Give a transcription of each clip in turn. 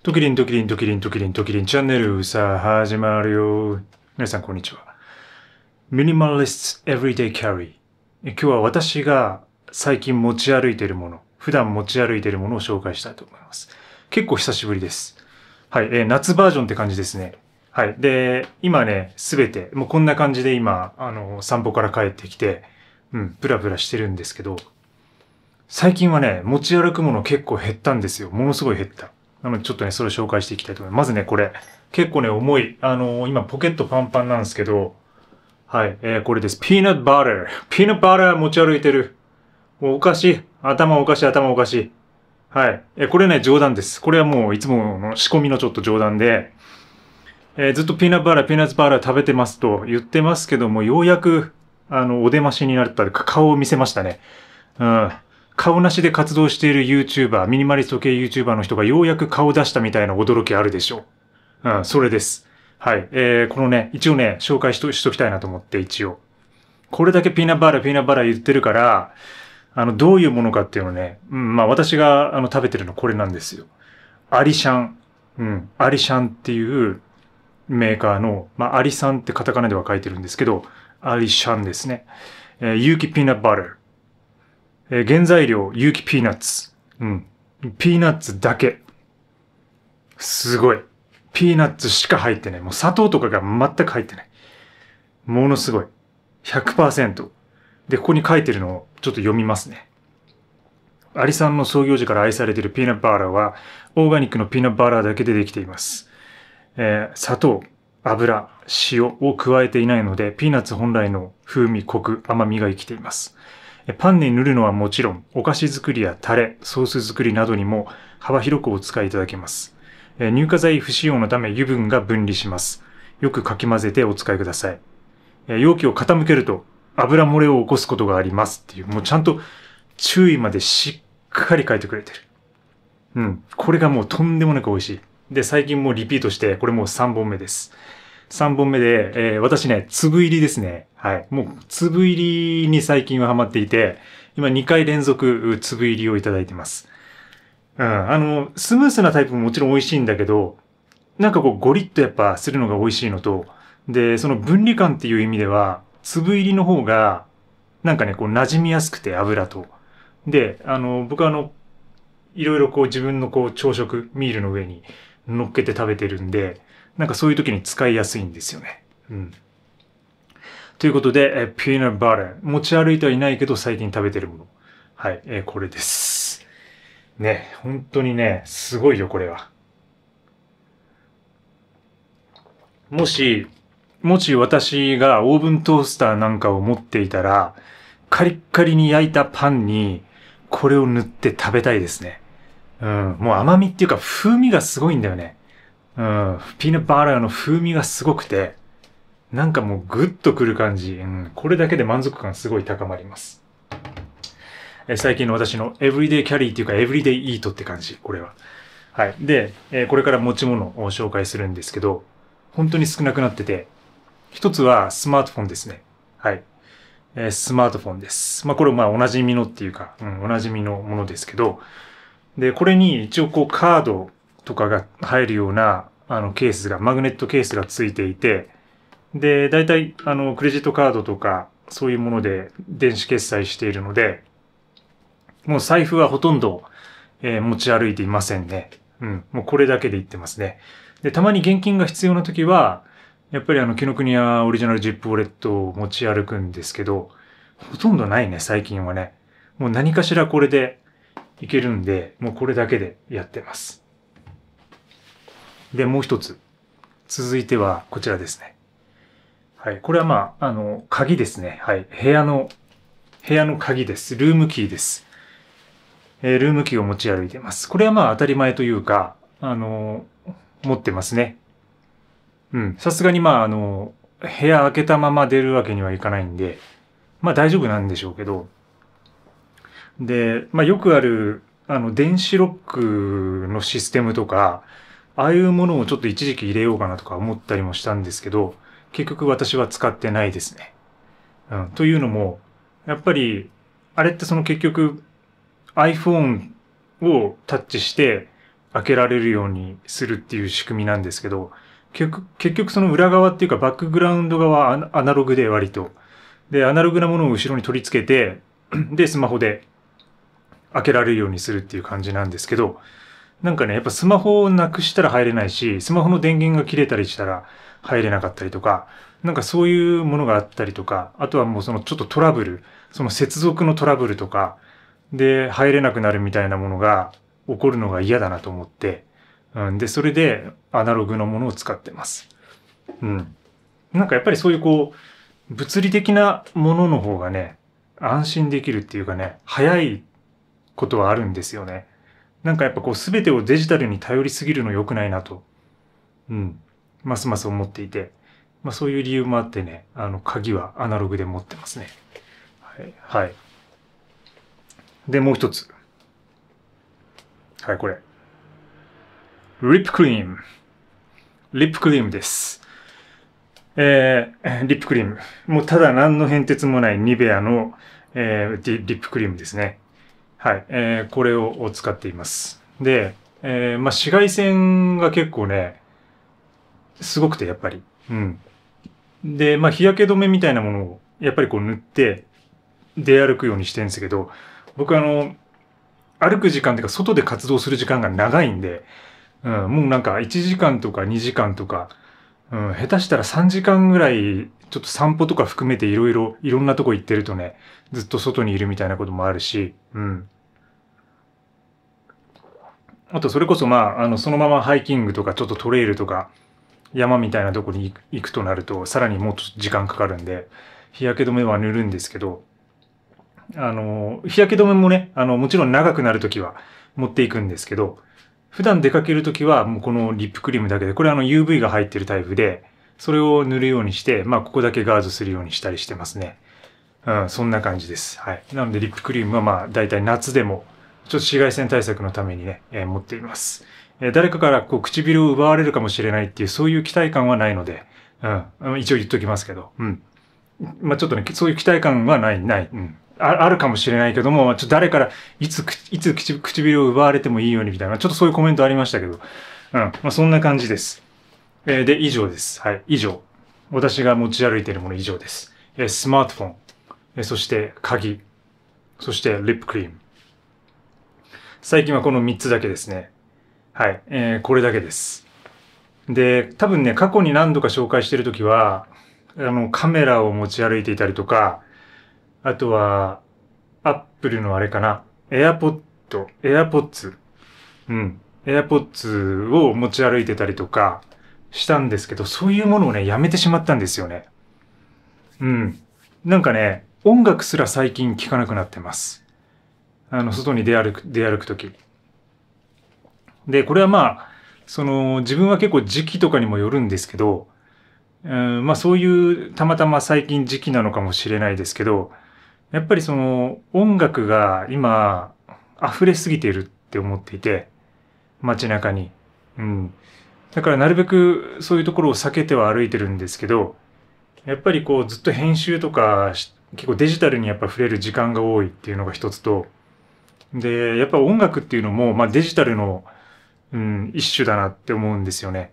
トキリントキリントキリントキリントキリンチャンネルさあ始まるよ。皆さんこんにちは。Minimalist Everyday Carry。今日は私が最近持ち歩いているもの、普段持ち歩いているものを紹介したいと思います。結構久しぶりです。はい、夏バージョンって感じですね。はい。で、今ね、すべて、もうこんな感じで今、散歩から帰ってきて、プラプラしてるんですけど、最近はね、持ち歩くもの結構減ったんですよ。ものすごい減った。なのでちょっとね、それを紹介していきたいと思います。まずね、これ。結構ね、重い。今ポケットパンパンなんですけど、はい、これです。ピーナッツバター。ピーナッツバター持ち歩いてる。もうおかしい。頭おかしい、頭おかしい。はい。これね、冗談です。これはもういつもの仕込みのちょっと冗談で、ずっとピーナッツバター、ピーナッツバター食べてますと言ってますけども、ようやく、お出ましになった顔を見せましたね。顔なしで活動している YouTuber、ミニマリスト系 YouTuber の人がようやく顔出したみたいな驚きあるでしょう。それです。はい。このね、一応ね、紹介しときたいなと思って、一応。これだけピーナッツバター、ピーナッツバター言ってるから、どういうものかっていうのね、私が食べてるのこれなんですよ。アリシャン。アリシャンっていうメーカーの、アリさんってカタカナでは書いてるんですけど、アリシャンですね。有機ピーナッツバター。原材料、有機ピーナッツ。ピーナッツだけ。すごい。ピーナッツしか入ってない。もう砂糖とかが全く入ってない。ものすごい。100%。で、ここに書いてるのをちょっと読みますね。アリさんの創業時から愛されているピーナッツバターは、オーガニックのピーナッツバターだけでできています。砂糖、油、塩を加えていないので、ピーナッツ本来の風味、コク、甘みが生きています。パンに塗るのはもちろん、お菓子作りやタレ、ソース作りなどにも幅広くお使いいただけます。乳化剤不使用のため油分が分離します。よくかき混ぜてお使いください。容器を傾けると油漏れを起こすことがありますっていう、もうちゃんと注意までしっかり書いてくれてる。これがもうとんでもなく美味しい。で、最近もうリピートして、これもう3本目です。3本目で、私ね、粒入りですね。はい。もう粒入りに最近はハマっていて、今2回連続粒入りをいただいてます。スムースなタイプももちろん美味しいんだけど、なんかこうゴリッとやっぱするのが美味しいのと、で、その分離感っていう意味では、粒入りの方が、なんかね、こう馴染みやすくて油と。で、僕いろいろこう自分のこう朝食、ミールの上に乗っけて食べてるんで、なんかそういう時に使いやすいんですよね。ということで、ピーナッツバター。持ち歩いてはいないけど最近食べてるもの。はい、これです。ね、本当にね、すごいよ、これは。もし私がオーブントースターなんかを持っていたら、カリッカリに焼いたパンにこれを塗って食べたいですね。もう甘みっていうか風味がすごいんだよね。ピーナッツバターの風味がすごくて、なんかもうグッとくる感じ。これだけで満足感すごい高まります。最近の私のエブリデイキャリーっていうかエブリデイイートって感じ、これは。はい。で、これから持ち物を紹介するんですけど、本当に少なくなってて、一つはスマートフォンですね。はい。スマートフォンです。これおなじみのっていうか、おなじみのものですけど、で、これに一応こうカードとかが入るようなケースが、マグネットケースがついていて、で、大体クレジットカードとかそういうもので電子決済しているので、もう財布はほとんど、持ち歩いていませんね。もうこれだけで言ってますね。で、たまに現金が必要な時は、やっぱり紀ノ国屋オリジナルジップウォレットを持ち歩くんですけど、ほとんどないね、最近はね。もう何かしらこれでいけるんで、もうこれだけでやってます。で、もう一つ。続いてはこちらですね。はい。これは鍵ですね。はい。部屋の鍵です。ルームキーです。ルームキーを持ち歩いてます。これは当たり前というか、持ってますね。さすがに部屋開けたまま出るわけにはいかないんで、大丈夫なんでしょうけど、で、よくある、電子ロックのシステムとか、ああいうものをちょっと一時期入れようかなとか思ったりもしたんですけど、結局私は使ってないですね。というのも、やっぱり、あれって結局 iPhone をタッチして開けられるようにするっていう仕組みなんですけど、結局その裏側っていうかバックグラウンド側はアナログで割と。で、アナログなものを後ろに取り付けて、で、スマホで開けられるようにするっていう感じなんですけど、なんかね、やっぱスマホをなくしたら入れないし、スマホの電源が切れたりしたら入れなかったりとか、なんかそういうものがあったりとか、あとはもうそのちょっとトラブル、その接続のトラブルとかで入れなくなるみたいなものが起こるのが嫌だなと思って、で、それでアナログのものを使ってます。なんかやっぱりそういう物理的なものの方がね、安心できるっていうかね、早いことはあるんですよね。なんかやっぱ全てをデジタルに頼りすぎるの良くないなと、ますます思っていて、そういう理由もあってね、鍵はアナログで持ってますね。はい。で、もう一つ。はい、これ。リップクリーム。リップクリームです。リップクリーム。もうただ何の変哲もないニベアの、リップクリームですね。はい。これを使っています。で、紫外線が結構ね、すごくてやっぱり。で、日焼け止めみたいなものをやっぱり塗って出歩くようにしてるんですけど、僕歩く時間っていうか外で活動する時間が長いんで、もうなんか1時間とか2時間とか、下手したら3時間ぐらいちょっと散歩とか含めていろんなとこ行ってるとね、ずっと外にいるみたいなこともあるし、あとそれこそそのままハイキングとかちょっとトレイルとか山みたいなとこに行くとなるとさらにもっと時間かかるんで、日焼け止めは塗るんですけど、日焼け止めもね、もちろん長くなるときは持っていくんですけど、普段出かけるときはもうこのリップクリームだけで、これUV が入ってるタイプで、それを塗るようにして、ここだけガードするようにしたりしてますね。そんな感じです。はい。なのでリップクリームはだいたい夏でも、ちょっと紫外線対策のためにね、持っています。誰かから唇を奪われるかもしれないっていう、そういう期待感はないので、一応言っときますけど、ちょっとね、そういう期待感はない、あるかもしれないけども、ちょっと誰からいつ唇を奪われてもいいようにみたいな、ちょっとそういうコメントありましたけど、そんな感じです。で、以上です。はい、以上。私が持ち歩いているもの以上です。スマートフォン、そして鍵、そしてリップクリーム。最近はこの3つだけですね。はい、これだけです。で、多分ね、過去に何度か紹介しているときは、カメラを持ち歩いていたりとか、あとは、アップルのあれかな、AirPods。AirPods を持ち歩いてたりとかしたんですけど、そういうものをね、やめてしまったんですよね。なんかね、音楽すら最近聴かなくなってます。外に出歩くとき。で、これは自分は結構時期とかにもよるんですけど、そういうたまたま最近時期なのかもしれないですけど、やっぱり音楽が今溢れすぎているって思っていて、街中に。だからなるべくそういうところを避けては歩いてるんですけど、やっぱりずっと編集とか結構デジタルにやっぱ触れる時間が多いっていうのが一つと、で、やっぱ音楽っていうのもデジタルの、一種だなって思うんですよね。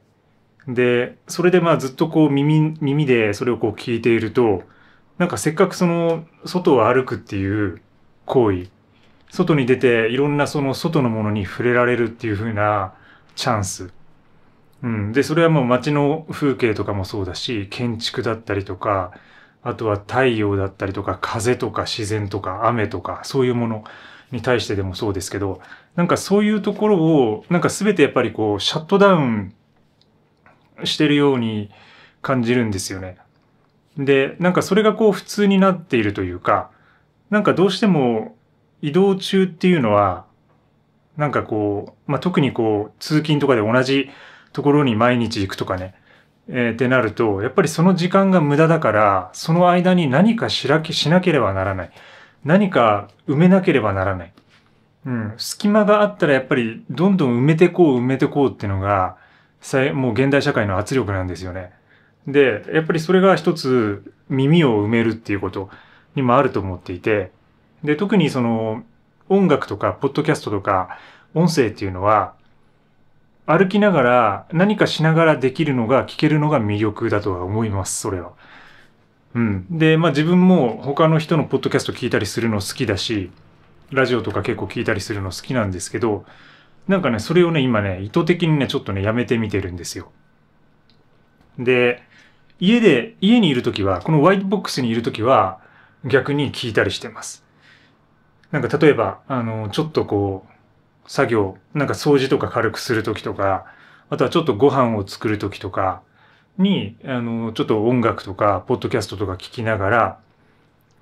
で、それでずっと耳でそれを聞いていると、なんかせっかく外を歩くっていう行為、外に出ていろんな外のものに触れられるっていう風なチャンス。で、それはもう街の風景とかもそうだし、建築だったりとか、あとは太陽だったりとか、風とか自然とか雨とか、そういうものに対してでもそうですけど、なんかそういうところを、なんか全てやっぱりシャットダウンしてるように感じるんですよね。で、なんかそれが普通になっているというか、なんかどうしても移動中っていうのは、なんか特に通勤とかで同じところに毎日行くとかね、ってなると、やっぱりその時間が無駄だから、その間に何かしなければならない。何か埋めなければならない。隙間があったらやっぱりどんどん埋めてこうっていうのが、もう現代社会の圧力なんですよね。で、やっぱりそれが一つ耳を埋めるっていうことにもあると思っていて、で、特に音楽とかポッドキャストとか音声っていうのは、歩きながら何かしながらできるのが聞けるのが魅力だとは思います、それは。うん。で、自分も他の人のポッドキャスト聞いたりするの好きだし、ラジオとか結構聞いたりするの好きなんですけど、なんかね、それをね、今ね、意図的にね、ちょっとね、やめてみてるんですよ。で、家にいるときは、このワイトボックスにいるときは、逆に聞いたりしてます。なんか例えば、ちょっとこう、作業、なんか掃除とか軽くするときとか、あとはちょっとご飯を作るときとかに、ちょっと音楽とか、ポッドキャストとか聞きながら、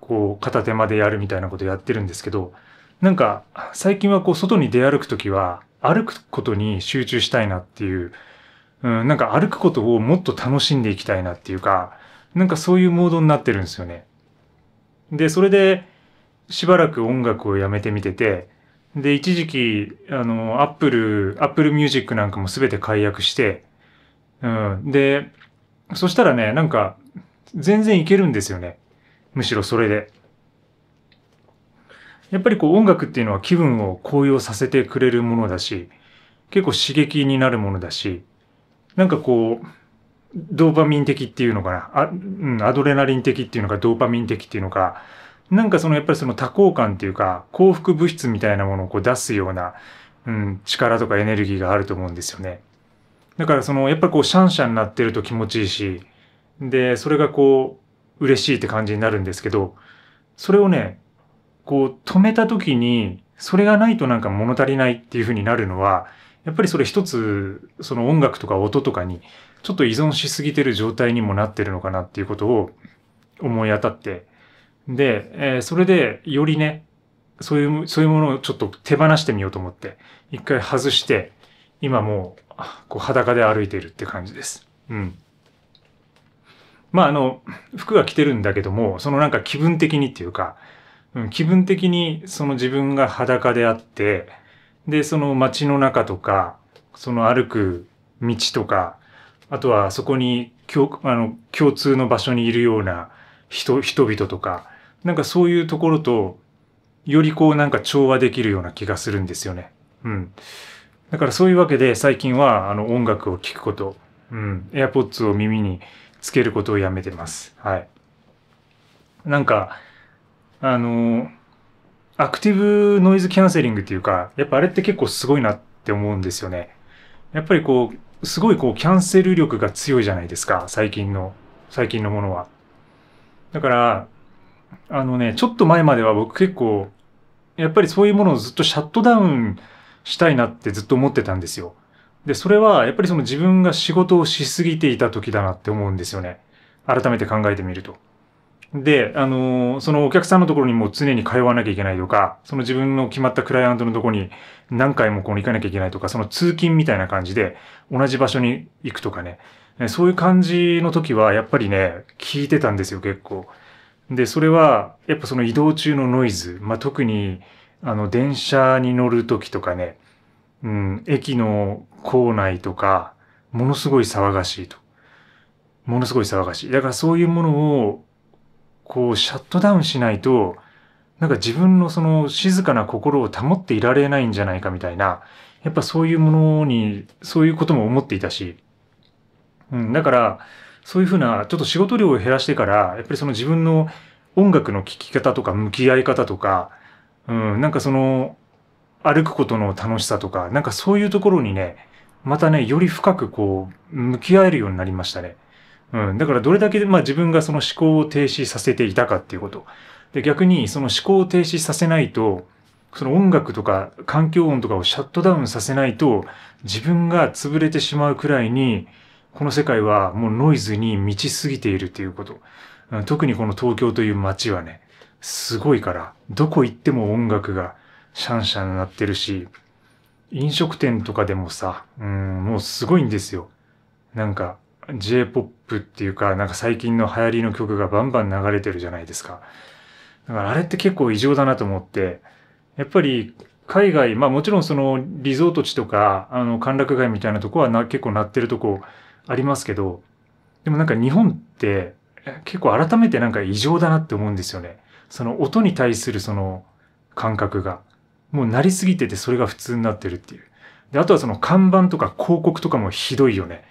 こう、片手間でやるみたいなことやってるんですけど、なんか、最近はこう、外に出歩くときは、歩くことに集中したいなっていう、なんか歩くことをもっと楽しんでいきたいなっていうか、なんかそういうモードになってるんですよね。で、それで、しばらく音楽をやめてみてて、で、一時期、Apple Music なんかもすべて解約して、で、そしたらね、なんか、全然いけるんですよね。むしろそれで。やっぱりこう音楽っていうのは気分を高揚させてくれるものだし、結構刺激になるものだし、なんかこう、ドーパミン的っていうのかな、アドレナリン的っていうのか、ドーパミン的っていうのか、なんかやっぱりその多幸感っていうか、幸福物質みたいなものをこう出すような、力とかエネルギーがあると思うんですよね。だからやっぱりこうシャンシャンになってると気持ちいいし、で、それがこう、嬉しいって感じになるんですけど、それをね、こう止めた時に、それがないとなんか物足りないっていう風になるのは、やっぱりそれ一つ、その音楽とか音とかに、ちょっと依存しすぎてる状態にもなってるのかなっていうことを思い当たって、で、それでよりね、そういうものをちょっと手放してみようと思って、一回外して、今もう、こう裸で歩いているって感じです。うん。服は着てるんだけども、そのなんか気分的にっていうか、気分的にその自分が裸であって、で、その街の中とか、その歩く道とか、あとはそこに共通の場所にいるような人々とか、なんかそういうところと、よりこうなんか調和できるような気がするんですよね。うん。だからそういうわけで最近は音楽を聴くこと、AirPods を耳につけることをやめてます。はい。なんか、あの、アクティブノイズキャンセリングっていうか、やっぱあれって結構すごいなって思うんですよね。やっぱりこう、すごいこうキャンセル力が強いじゃないですか、最近のものは。だから、ちょっと前までは僕結構、やっぱりそういうものをずっとシャットダウンしたいなってずっと思ってたんですよ。で、それはやっぱりその自分が仕事をしすぎていた時だなって思うんですよね。改めて考えてみると。で、そのお客さんのところにも常に通わなきゃいけないとか、その自分の決まったクライアントのところに何回もこう行かなきゃいけないとか、その通勤みたいな感じで同じ場所に行くとかね、そういう感じの時はやっぱりね、聞いてたんですよ、結構。で、それはやっぱその移動中のノイズ、特に電車に乗る時とかね、駅の構内とか、ものすごい騒がしいと。ものすごい騒がしい。だからそういうものをこうシャットダウンしないと、なんか自分のその静かな心を保っていられないんじゃないかみたいな、やっぱそういうものに、そういうことも思っていたし、だから、そういうふうな、ちょっと仕事量を減らしてから、やっぱりその自分の音楽の聴き方とか向き合い方とか、なんか歩くことの楽しさとか、なんかそういうところにね、またね、より深くこう、向き合えるようになりましたね。だからどれだけ、自分がその思考を停止させていたかっていうこと。で、逆にその思考を停止させないと、その音楽とか環境音とかをシャットダウンさせないと、自分が潰れてしまうくらいに、この世界はもうノイズに満ちすぎているっていうこと。特にこの東京という街はね、すごいから、どこ行っても音楽がシャンシャン鳴ってるし、飲食店とかでもさ、もうすごいんですよ。なんか、J-POP っていうか、なんか最近の流行りの曲がバンバン流れてるじゃないですか。だからあれって結構異常だなと思って、やっぱり海外、もちろんそのリゾート地とか、歓楽街みたいなとこは結構鳴ってるとこありますけど、でもなんか日本って結構改めてなんか異常だなって思うんですよね。その音に対するその感覚が。もう鳴りすぎててそれが普通になってるっていう。で、あとはその看板とか広告とかもひどいよね。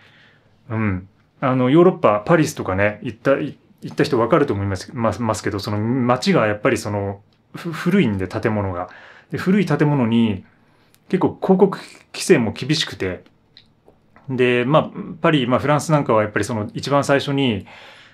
うん。ヨーロッパ、パリスとかね、行った人わかると思いますけど、その街がやっぱりその、古いんで建物が。で、古い建物に結構広告規制も厳しくて、で、パリ、フランスなんかはやっぱりその一番最初に、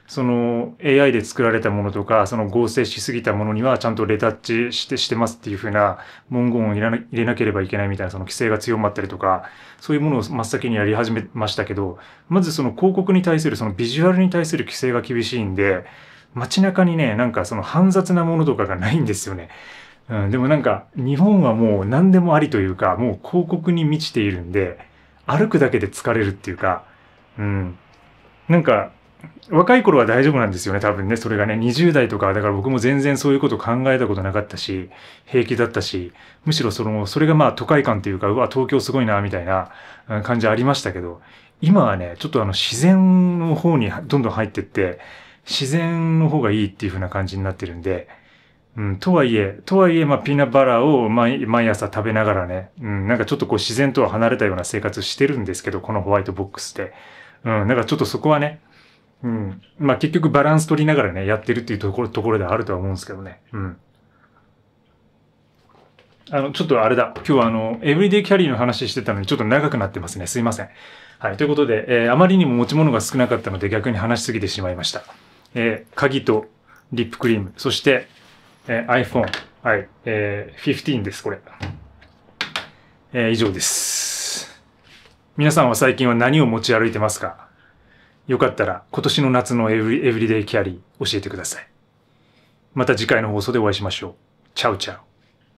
その AI で作られたものとか、その合成しすぎたものにはちゃんとレタッチしてますっていう風な文言を入れなければいけないみたいなその規制が強まったりとか、そういうものを真っ先にやり始めましたけど、まずその広告に対するそのビジュアルに対する規制が厳しいんで、街中にね、なんかその煩雑なものとかがないんですよね。うん、でもなんか日本はもう何でもありというか、もう広告に満ちているんで、歩くだけで疲れるっていうか、うん。なんか、若い頃は大丈夫なんですよね、多分ね。それがね、20代とか、だから僕も全然そういうこと考えたことなかったし、平気だったし、むしろそれが都会感というか、うわ、東京すごいな、みたいな感じありましたけど、今はね、ちょっと自然の方にどんどん入ってって、自然の方がいいっていう風な感じになってるんで、うん、とはいえ、ピーナッツバターを毎朝食べながらね、うん、なんかちょっとこう自然とは離れたような生活してるんですけど、このホワイトボックスで。うん、なんかちょっとそこはね、うん。結局バランス取りながらね、やってるっていうところではあるとは思うんですけどね。うん。ちょっとあれだ。今日はエブリデイキャリーの話してたのにちょっと長くなってますね。すいません。はい。ということで、あまりにも持ち物が少なかったので逆に話しすぎてしまいました。鍵とリップクリーム、そして、iPhone。はい。15です、これ。以上です。皆さんは最近は何を持ち歩いてますか？よかったら今年の夏のエブリデイキャリー教えてください。また次回の放送でお会いしましょう。チャウチャウ。